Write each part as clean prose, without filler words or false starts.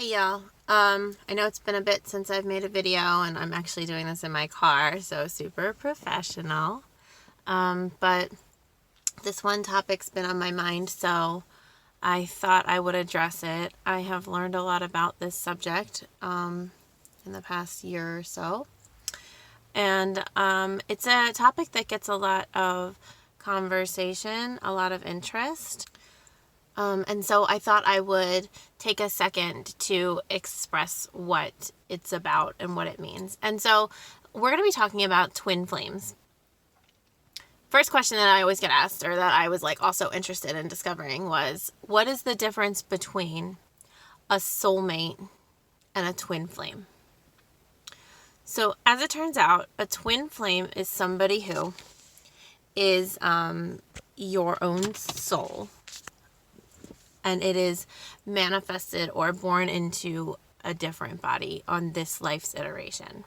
Hey y'all. I know it's been a bit since I've made a video and I'm actually doing this in my car, so super professional. But this one topic's been on my mind, so I thought I would address it. I have learned a lot about this subject in the past year or so. And it's a topic that gets a lot of conversation, a lot of interest. And so I thought I would take a second to express what it's about and what it means. And so we're going to be talking about twin flames. First question that I always get asked, or that I was also interested in discovering, was what is the difference between a soulmate and a twin flame? So as it turns out, a twin flame is somebody who is your own soul. And it is manifested or born into a different body on this life's iteration.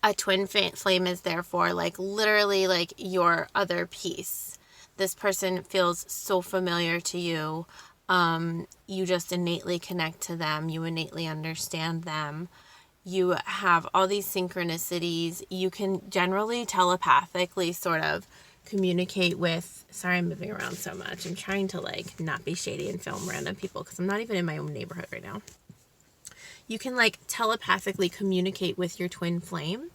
A twin flame is therefore literally your other piece. This person feels so familiar to you. You just innately connect to them. You innately understand them. You have all these synchronicities. You can generally telepathically sort of communicate with, sorry I'm moving around so much, I'm trying to not be shady and film random people because I'm not even in my own neighborhood right now. You can telepathically communicate with your twin flame.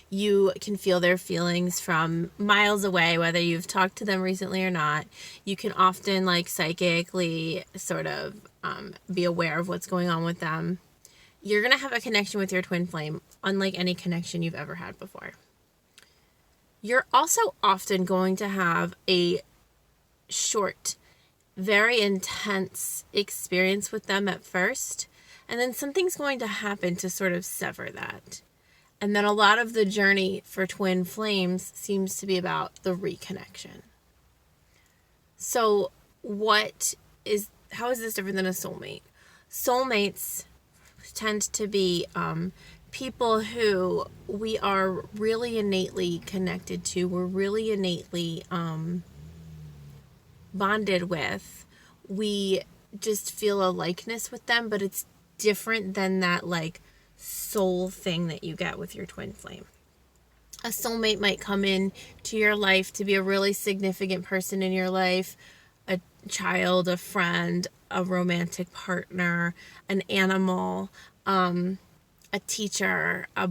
You can feel their feelings from miles away, whether you've talked to them recently or not. You can often psychically sort of be aware of what's going on with them. You're going to have a connection with your twin flame unlike any connection you've ever had before. You're also often going to have a short, very intense experience with them at first, and then something's going to happen to sort of sever that. And then a lot of the journey for twin flames seems to be about the reconnection. So how is this different than a soulmate? Soulmates tend to be people who we are really innately connected to, we're really innately bonded with. We just feel a likeness with them, but it's different than that soul thing that you get with your twin flame. A soulmate might come in to your life to be a really significant person in your life, a child, a friend, a romantic partner, an animal, a teacher, a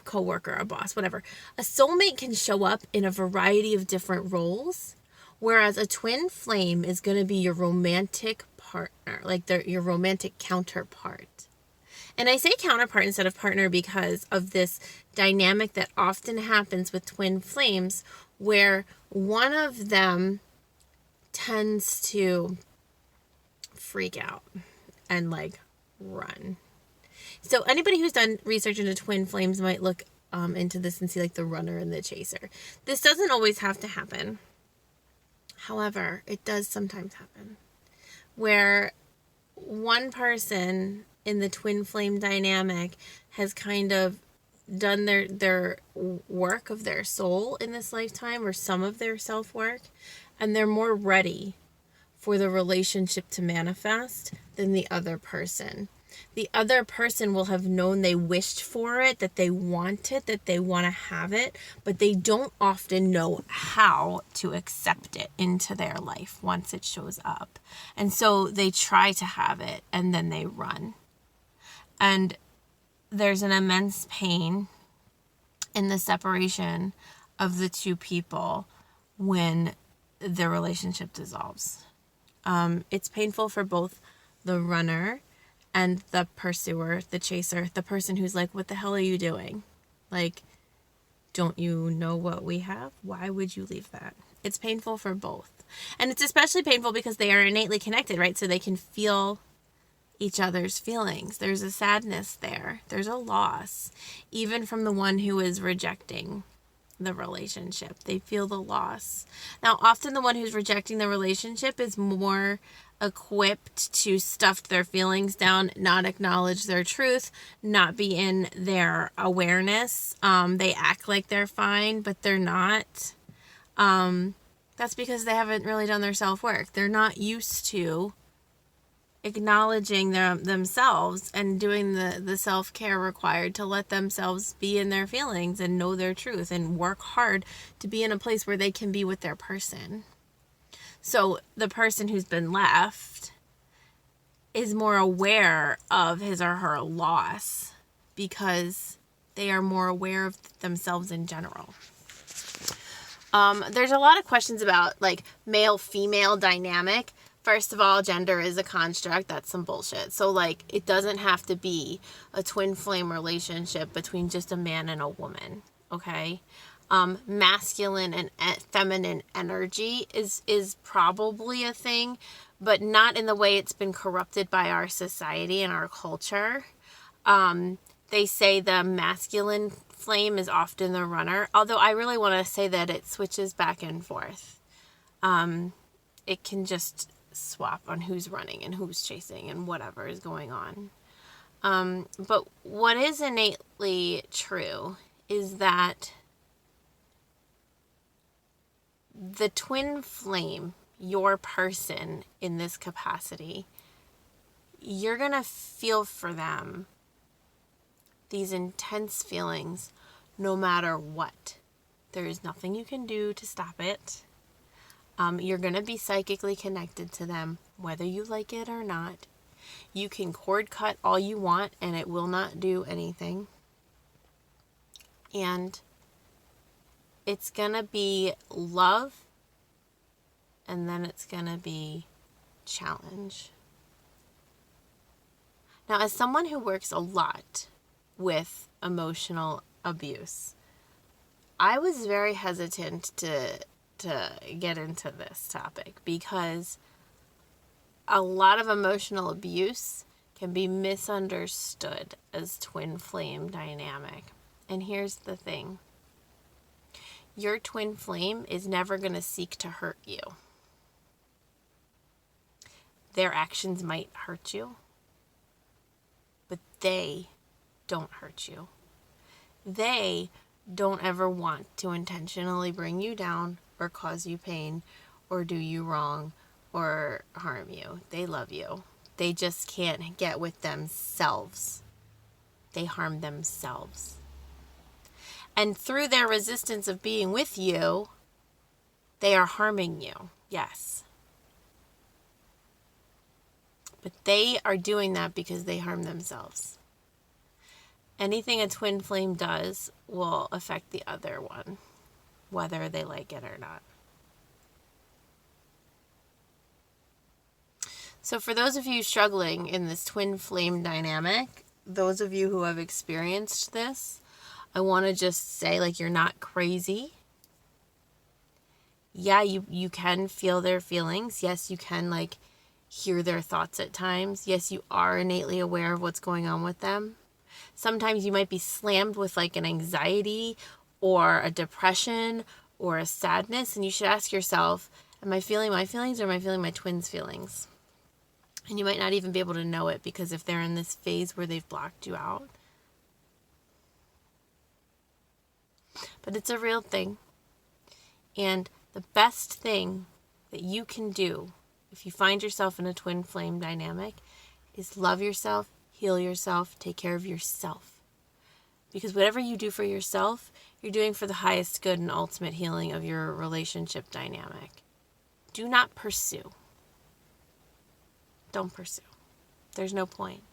coworker, a boss, whatever. A soulmate can show up in a variety of different roles, whereas a twin flame is going to be your romantic partner, your romantic counterpart. And I say counterpart instead of partner because of this dynamic that often happens with twin flames, where one of them tends to freak out and run. So anybody who's done research into twin flames might look into this and see the runner and the chaser. This doesn't always have to happen. However, it does sometimes happen where one person in the twin flame dynamic has kind of done their work of their soul in this lifetime, or some of their self-work, and they're more ready for the relationship to manifest than the other person. The other person will have known they wished for it, that they want it, that they want to have it, but they don't often know how to accept it into their life once it shows up. And so they try to have it and then they run. And there's an immense pain in the separation of the two people when the relationship dissolves. It's painful for both the runner and the pursuer, the chaser, the person who's what the hell are you doing? Don't you know what we have? Why would you leave that? It's painful for both. And it's especially painful because they are innately connected, right? So they can feel each other's feelings. There's a sadness there. There's a loss, even from the one who is rejecting the relationship. They feel the loss. Now, often the one who's rejecting the relationship is more equipped to stuff their feelings down, not acknowledge their truth, not be in their awareness. They act like they're fine, but they're not. That's because they haven't really done their self-work. They're not used to acknowledging themselves and doing the self-care required to let themselves be in their feelings and know their truth and work hard to be in a place where they can be with their person. So the person who's been left is more aware of his or her loss because they are more aware of themselves in general. There's a lot of questions about like male-female dynamic. First of all, gender is a construct. That's some bullshit. So like it doesn't have to be a twin flame relationship between just a man and a woman. Okay. Masculine and feminine energy is probably a thing, but not in the way it's been corrupted by our society and our culture. They say the masculine flame is often the runner, although I really want to say that it switches back and forth. It can just swap on who's running and who's chasing and whatever is going on. But what is innately true is that the twin flame, your person in this capacity, you're going to feel for them these intense feelings no matter what. There is nothing you can do to stop it. You're going to be psychically connected to them, whether you like it or not. You can cord cut all you want and it will not do anything. And it's going to be love, and then it's going to be challenge. Now, as someone who works a lot with emotional abuse, I was very hesitant to get into this topic because a lot of emotional abuse can be misunderstood as twin flame dynamic. And here's the thing. Your twin flame is never going to seek to hurt you. Their actions might hurt you, but they don't hurt you. They don't ever want to intentionally bring you down or cause you pain or do you wrong or harm you. They love you. They just can't get with themselves. They harm themselves. And through their resistance of being with you, they are harming you. Yes. But they are doing that because they harm themselves. Anything a twin flame does will affect the other one, whether they like it or not. So for those of you struggling in this twin flame dynamic, those of you who have experienced this, I want to just say, like, you're not crazy. Yeah, you can feel their feelings. Yes, you can, like, hear their thoughts at times. Yes, you are innately aware of what's going on with them. Sometimes you might be slammed with, like, an anxiety or a depression or a sadness, and you should ask yourself, am I feeling my feelings or am I feeling my twins' feelings? And you might not even be able to know it because if they're in this phase where they've blocked you out. But it's a real thing. And the best thing that you can do if you find yourself in a twin flame dynamic is love yourself, heal yourself, take care of yourself. Because whatever you do for yourself, you're doing for the highest good and ultimate healing of your relationship dynamic. Do not pursue. Don't pursue. There's no point.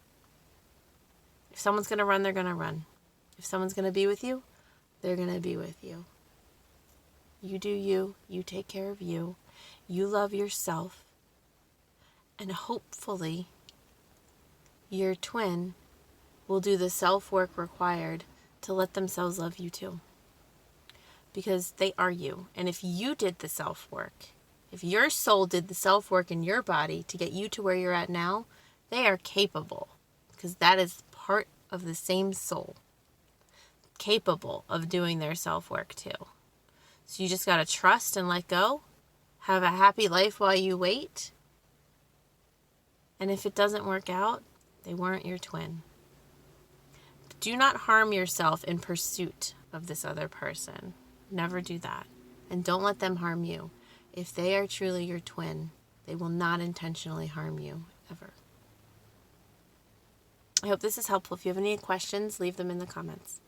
If someone's going to run, they're going to run. If someone's going to be with you, they're going to be with you. You do you. You take care of you. You love yourself. And hopefully, your twin will do the self-work required to let themselves love you too. Because they are you. And if you did the self-work, if your soul did the self-work in your body to get you to where you're at now, they are capable. Because that is part of the same soul. Capable of doing their self-work too. So you just got to trust and let go. Have a happy life while you wait. And if it doesn't work out, they weren't your twin. Do not harm yourself in pursuit of this other person. Never do that. And don't let them harm you. If they are truly your twin, they will not intentionally harm you, ever. I hope this is helpful. If you have any questions, leave them in the comments.